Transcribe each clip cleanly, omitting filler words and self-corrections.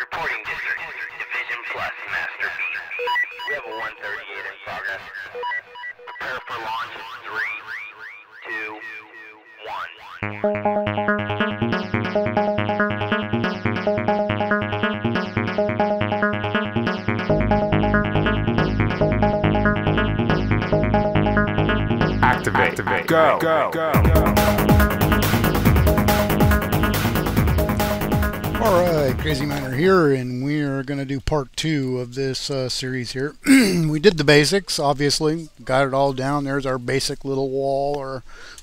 Reporting district, Division Plus, Master B. We have a 138 in progress. Prepare for launch in 3, 2, 1. Activate. Go. Alright, Crazy Miner here, and we are going to do part 2 of this series here. We did the basics, obviously, got it all down. There's our basic little wall, or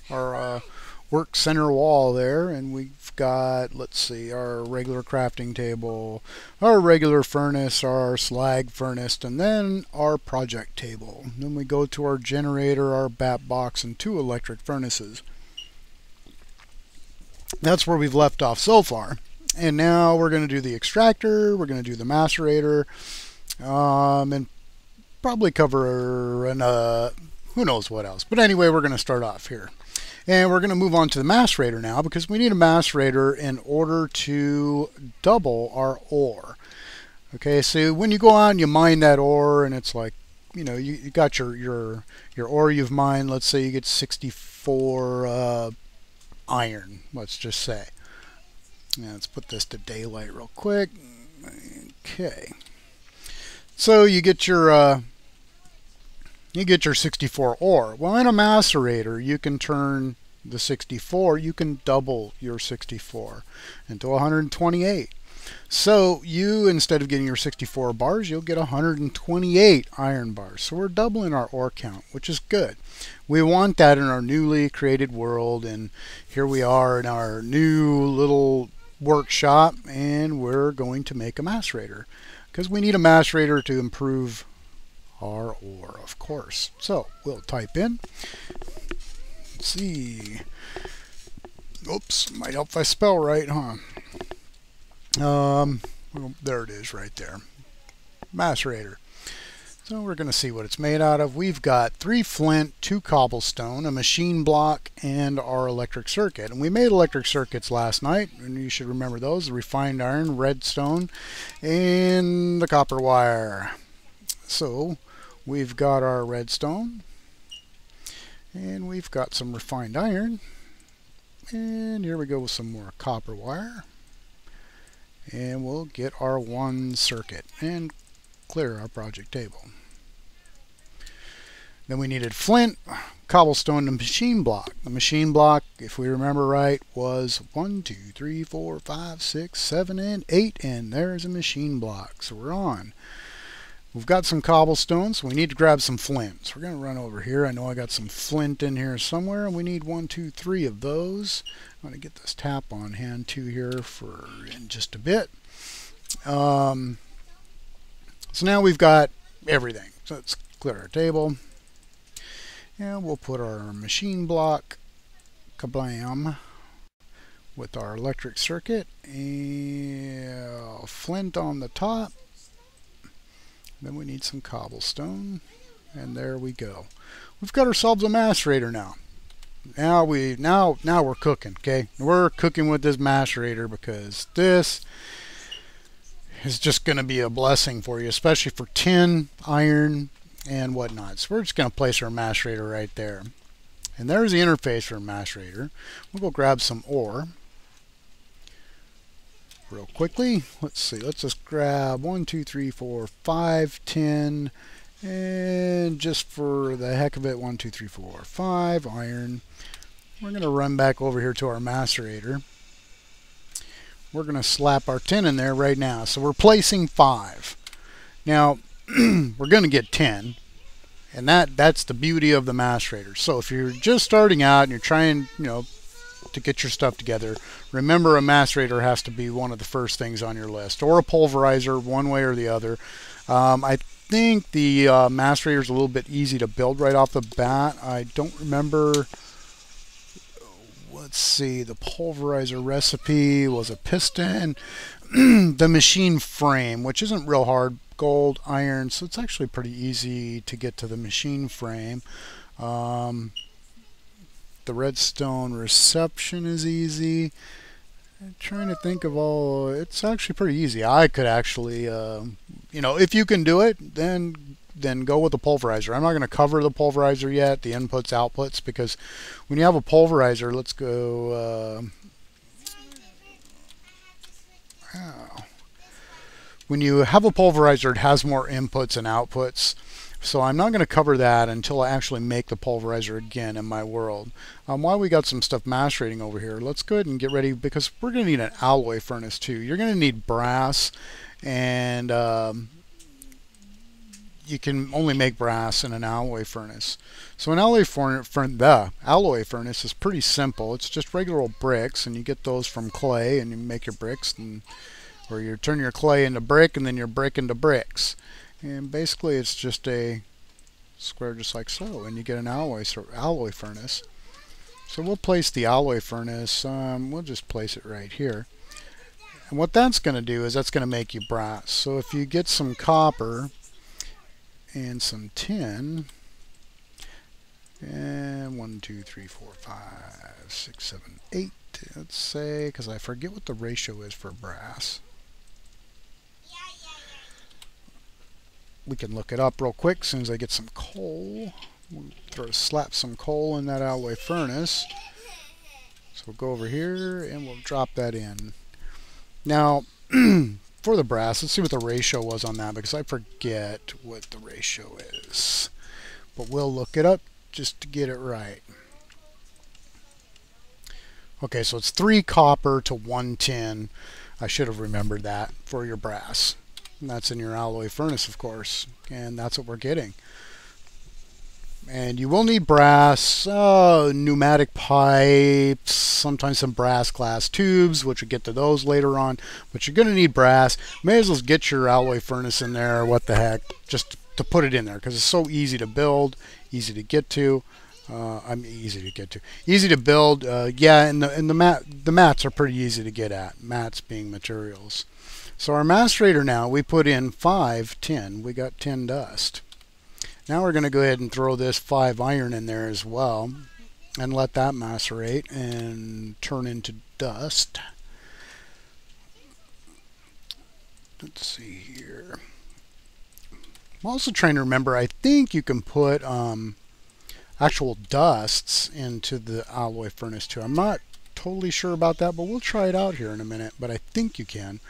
our work center wall there, and we've got, let's see, our regular crafting table, our regular furnace, our slag furnace, and then our project table. Then we go to our generator, our bat box, and 2 electric furnaces. That's where we've left off so far. And now we're going to do the extractor, we're going to do the macerator, and probably cover who knows what else. But anyway, we're going to start off here. And we're going to move on to the macerator now, because we need a macerator in order to double our ore. Okay, so when you go out and you mine that ore, and it's like, you know, you got your ore you've mined, let's say you get 64 iron, let's just say. Now let's put this to daylight real quick. Okay. So you get your 64 ore. Well, in a macerator, you can turn the 64, you can double your 64 into 128. So you, instead of getting your 64 bars, you'll get 128 iron bars. So we're doubling our ore count, which is good. We want that in our newly created world, and here we are in our new little workshop, and we're going to make a macerator because we need a macerator to improve our ore, of course. So we'll type in, let's see, oops, might help if I spell right, huh? Well, there it is right there, macerator. So we're going to see what it's made out of. We've got 3 flint, 2 cobblestone, a machine block, and our electric circuit. And we made electric circuits last night, and you should remember those: the refined iron, redstone, and the copper wire. So we've got our redstone, and we've got some refined iron, and here we go with some more copper wire, and we'll get our 1 circuit and clear our project table. Then we needed flint, cobblestone, and machine block. The machine block, if we remember right, was 1, 2, 3, 4, 5, 6, 7, and 8, and there's a machine block. So we're on. We've got some cobblestone, so we need to grab some flint. So we're going to run over here. I know I got some flint in here somewhere, and we need 1, 2, 3 of those. I'm going to get this tap on hand 2 here for in just a bit. So now we've got everything. So let's clear our table. And we'll put our machine block, kablam, with our electric circuit, and flint on the top. Then we need some cobblestone, and there we go. We've got ourselves a macerator now. Now we're cooking, okay? We're cooking with this macerator, because this is just going to be a blessing for you, especially for tin, iron, and whatnot. So we're just going to place our macerator right there. And there's the interface for a macerator. We'll go grab some ore real quickly. Let's see, let's just grab 1, 2, 3, 4, 5 tin, and just for the heck of it, 1, 2, 3, 4, 5 iron. We're going to run back over here to our macerator. We're going to slap our tin in there right now. So we're placing 5. Now we're going to get 10, and that's the beauty of the macerator. So if you're just starting out and you're trying, you know, to get your stuff together, remember a macerator has to be one of the first things on your list, or a pulverizer, one way or the other. I think the macerator is a little bit easy to build right off the bat. I don't remember. Let's see, the pulverizer recipe was a piston. The machine frame, which isn't real hard, gold, iron, so it's actually pretty easy to get to the machine frame. The redstone reception is easy. I'm trying to think of all. It's actually pretty easy. I could actually, you know, if you can do it, then go with the pulverizer. I'm not going to cover the pulverizer yet, the inputs, outputs, because when you have a pulverizer, let's go. When you have a pulverizer, it has more inputs and outputs. So I'm not going to cover that until I actually make the pulverizer again in my world. While we got some stuff macerating over here, let's go ahead and get ready, because we're going to need an alloy furnace too. You're going to need brass, and you can only make brass in an alloy furnace. So an alloy furnace is pretty simple. It's just regular old bricks, and you get those from clay, and you make your bricks, or you turn your clay into brick, and then your brick into bricks. And basically it's just a square just like so, and you get an alloy furnace. So we'll place the alloy furnace, we'll just place it right here. And what that's going to do is that's going to make you brass. So if you get some copper and some tin, and 1, 2, 3, 4, 5, 6, 7, 8, let's say, because I forget what the ratio is for brass. We can look it up real quick as soon as I get some coal. We'll slap some coal in that alloy furnace. So we'll go over here and we'll drop that in. Now, for the brass, let's see what the ratio was on that, because I forget what the ratio is. But we'll look it up just to get it right. Okay, so it's 3 copper to 1 tin. I should have remembered that for your brass. And that's in your alloy furnace, of course, and that's what we're getting. And you will need brass, pneumatic pipes, sometimes some brass glass tubes, which we'll get to those later on. But you're going to need brass. May as well get your alloy furnace in there, what the heck, just to put it in there, because it's so easy to build, easy to get to. Easy to build. Yeah, and the mats are pretty easy to get at. Mats being materials. So our macerator now, we put in 5 tin. We got tin dust. Now we're going to go ahead and throw this 5 iron in there as well, and let that macerate and turn into dust. Let's see here. I'm also trying to remember, I think you can put actual dusts into the alloy furnace too. I'm not totally sure about that, but we'll try it out here in a minute, but I think you can.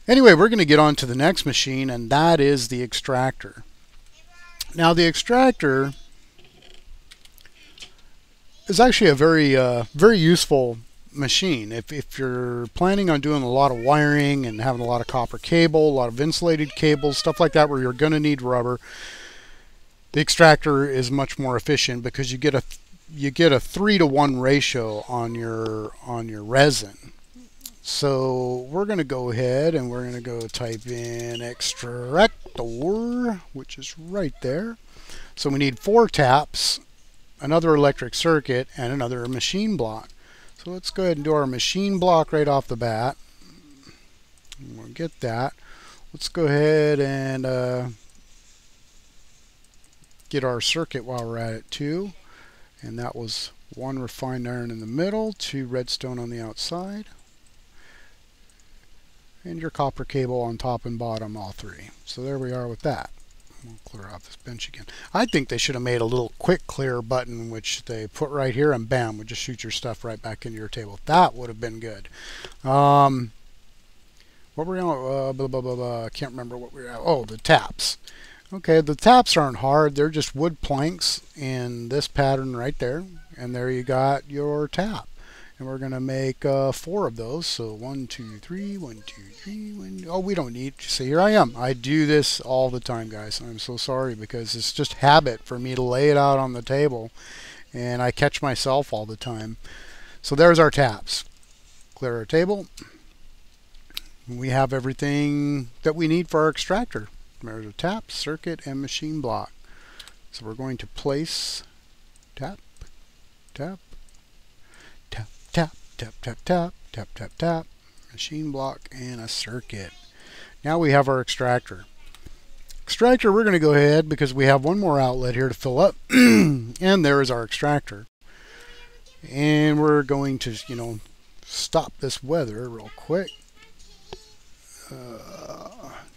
Anyway, we're going to get on to the next machine, and that is the extractor. Now the extractor is actually a very useful machine. If you're planning on doing a lot of wiring and having a lot of copper cable, a lot of insulated cables, stuff like that, where you're going to need rubber, the extractor is much more efficient, because you get a 3-to-1 ratio on your resin. So we're going to go ahead and we're going to go type in extractor, which is right there. So we need 4 taps, another electric circuit, and another machine block. So let's go ahead and do our machine block right off the bat. We'll get that. Let's go ahead and get our circuit while we're at it too. And that was 1 refined iron in the middle, 2 redstone on the outside, and your copper cable on top and bottom, all 3. So there we are with that. We'll clear off this bench again. I think they should have made a little quick clear button, which they put right here, and bam, would just shoot your stuff right back into your table. That would have been good. What were we on? Blah, blah, blah, blah. I can't remember what we were at. Oh, the taps. Okay, the taps aren't hard. They're just wood planks in this pattern right there. And there you got your tap. And we're going to make 4 of those. So 1, 2, 3, 1, 2, 3, 1. Oh, we don't need. See, here I am. I do this all the time, guys. I'm so sorry, because it's just habit for me to lay it out on the table. And I catch myself all the time. So there's our taps. Clear our table. We have everything that we need for our extractor. There's a tap, circuit, and machine block. So we're going to place tap, tap, tap, tap, tap, tap, tap, tap, tap, tap, machine block, and a circuit. Now we have our extractor. Extractor, we're going to go ahead, because we have one more outlet here to fill up, and there is our extractor. And we're going to, stop this weather real quick.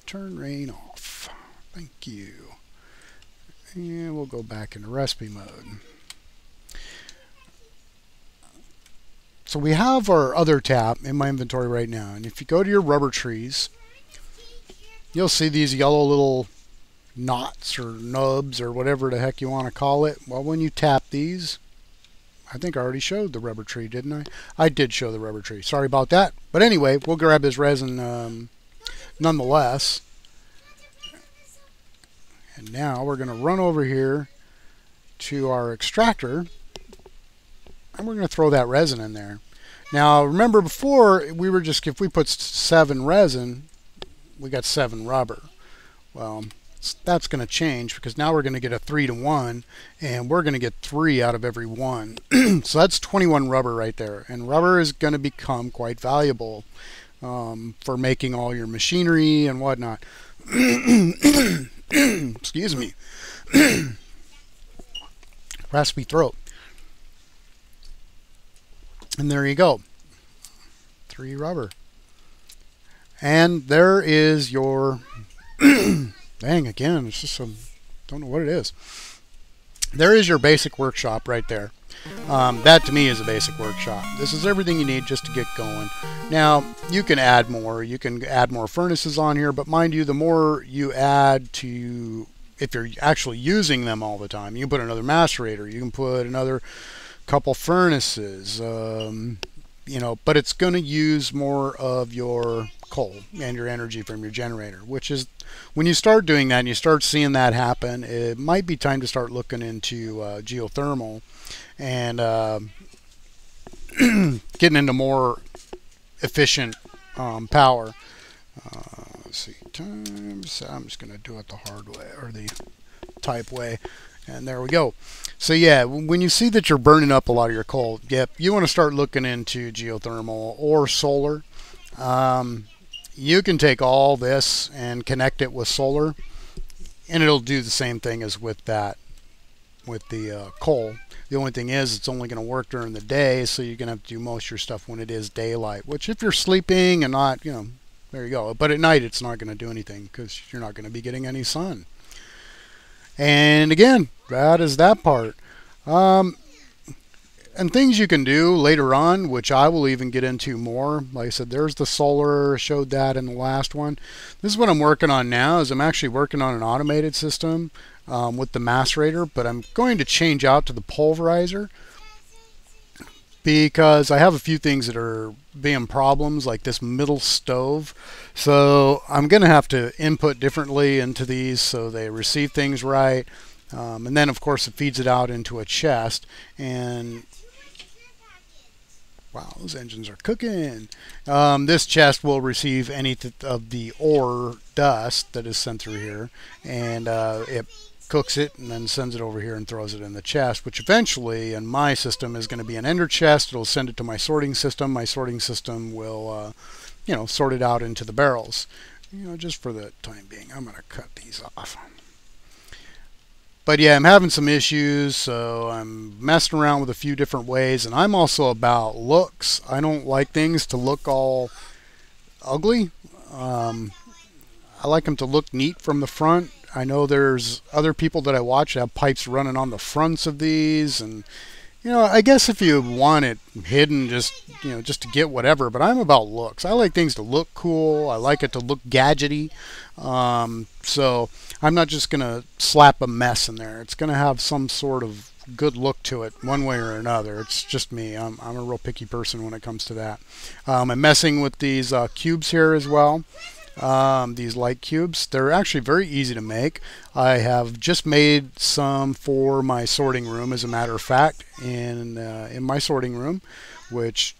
Turn rain off. Thank you. And we'll go back into recipe mode. So we have our other tap in my inventory right now. And if you go to your rubber trees, you'll see these yellow little knots or nubs or whatever the heck you want to call it. Well, when you tap these, I think I already showed the rubber tree, didn't I? I did show the rubber tree. Sorry about that. But anyway, we'll grab his resin nonetheless. And now we're going to run over here to our extractor, and we're going to throw that resin in there. Now, remember before, we were just, if we put 7 resin, we got 7 rubber. Well, that's going to change because now we're going to get a 3 to 1, and we're going to get 3 out of every 1. So that's 21 rubber right there. And rubber is going to become quite valuable for making all your machinery and whatnot. Excuse me. Raspy throat. And there you go. 3 rubber. And there is your dang, again, it's just some, don't know what it is. There is your basic workshop right there. That to me is a basic workshop. This is everything you need just to get going. Now, you can add more. You can add more furnaces on here, but mind you, the more you add to, if you're actually using them all the time, you can put another macerator, you can put another couple furnaces, you know, but it's going to use more of your coal and your energy from your generator, which is, when you start doing that and you start seeing that happen, it might be time to start looking into geothermal and getting into more efficient power. Let's see, times, I'm just going to do it the hard way, or the type way, and there we go. So yeah, when you see that you're burning up a lot of your coal, yep, you want to start looking into geothermal or solar. You can take all this and connect it with solar, and it'll do the same thing as with that, with the coal. The only thing is, it's only going to work during the day, so you're going to have to do most of your stuff when it is daylight, which if you're sleeping and not, you know, there you go. But at night, it's not going to do anything because you're not going to be getting any sun. And again, that is that part. And things you can do later on, which I will even get into more. Like I said, there's the solar, showed that in the last one. This is what I'm working on now, is I'm actually working on an automated system with the macerator, but I'm going to change out to the pulverizer because I have a few things that are being problems, like this middle stove. So I'm going to have to input differently into these so they receive things right. And then, of course, it feeds it out into a chest. And wow, those engines are cooking. This chest will receive any of the ore dust that is sent through here, and it cooks it and then sends it over here and throws it in the chest, which eventually in my system is going to be an ender chest. It'll send it to my sorting system. My sorting system will, you know, sort it out into the barrels. You know, just for the time being, I'm going to cut these off. But yeah, I'm having some issues, so I'm messing around with a few different ways, and I'm also about looks. I don't like things to look all ugly. I like them to look neat from the front. I know there's other people that I watch that have pipes running on the fronts of these, and you know, I guess if you want it hidden, just, you know, just to get whatever, but I'm about looks. I like things to look cool. I like it to look gadgety. So I'm not just going to slap a mess in there. It's going to have some sort of good look to it one way or another. It's just me. I'm a real picky person when it comes to that. I'm messing with these cubes here as well. These light cubes, they're actually very easy to make. I have just made some for my sorting room, as a matter of fact, in my sorting room, which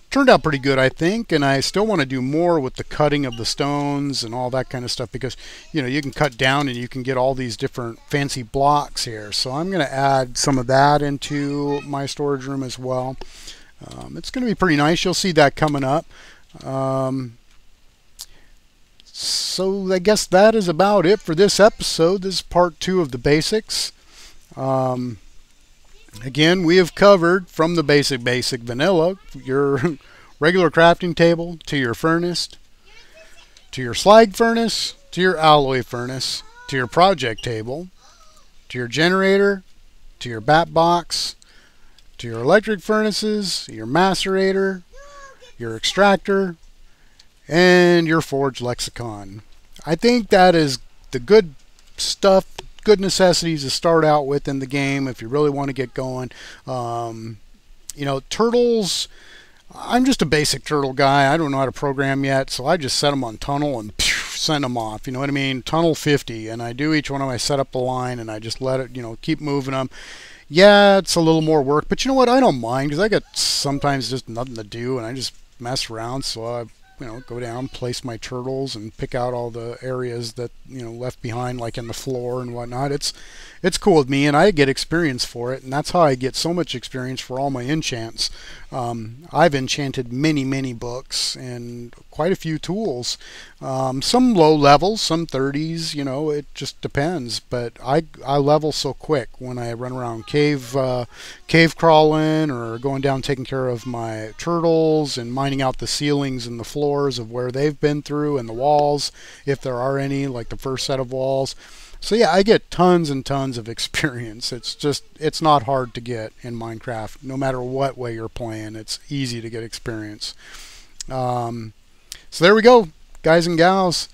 turned out pretty good, I think. And I still want to do more with the cutting of the stones and all that kind of stuff, because you know, you can cut down and you can get all these different fancy blocks here. So I'm going to add some of that into my storage room as well. It's going to be pretty nice. You'll see that coming up. So I guess that is about it for this episode. This is part 2 of the basics. Again, we have covered from the basic vanilla, your regular crafting table, to your furnace, to your slag furnace, to your alloy furnace, to your project table, to your generator, to your bat box, to your electric furnaces, your macerator, your extractor, and your forge lexicon. I think that is the good stuff, good necessities to start out with in the game if you really want to get going. You know, turtles, I'm just a basic turtle guy. I don't know how to program yet, so I just set them on tunnel and send them off. You know what I mean? Tunnel 50, and I do each one of them. I set up a line and I just let it, you know, keep moving them. Yeah, it's a little more work, but you know what? I don't mind because I got sometimes just nothing to do and I just mess around. So I, you know, go down, place my turtles, and pick out all the areas that, you know, left behind, like in the floor and whatnot. It's cool with me, and I get experience for it, and that's how I get so much experience for all my enchants. I've enchanted many books and quite a few tools. Some low levels, some 30s. You know, it just depends. But I level so quick when I run around cave crawling or going down taking care of my turtles and mining out the ceilings and the floors of where they've been through and the walls, if there are any, like the first set of walls. So yeah, I get tons and tons of experience. It's not hard to get in Minecraft. No matter what way you're playing, it's easy to get experience. So there we go, guys and gals.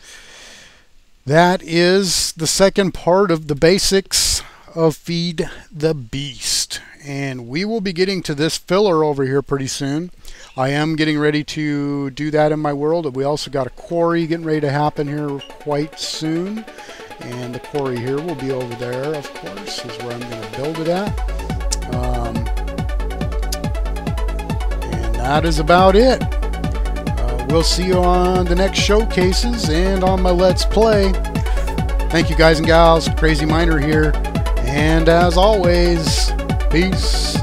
That is the second part of the basics of Feed the Beast. And we will be getting to this filler over here pretty soon. I am getting ready to do that in my world. We also got a quarry getting ready to happen here quite soon. And the quarry here will be over there, of course, is where I'm going to build it at. And that is about it. We'll see you on the next showcases and on my Let's Play. Thank you, guys and gals. Crazy Miner here. And as always, peace.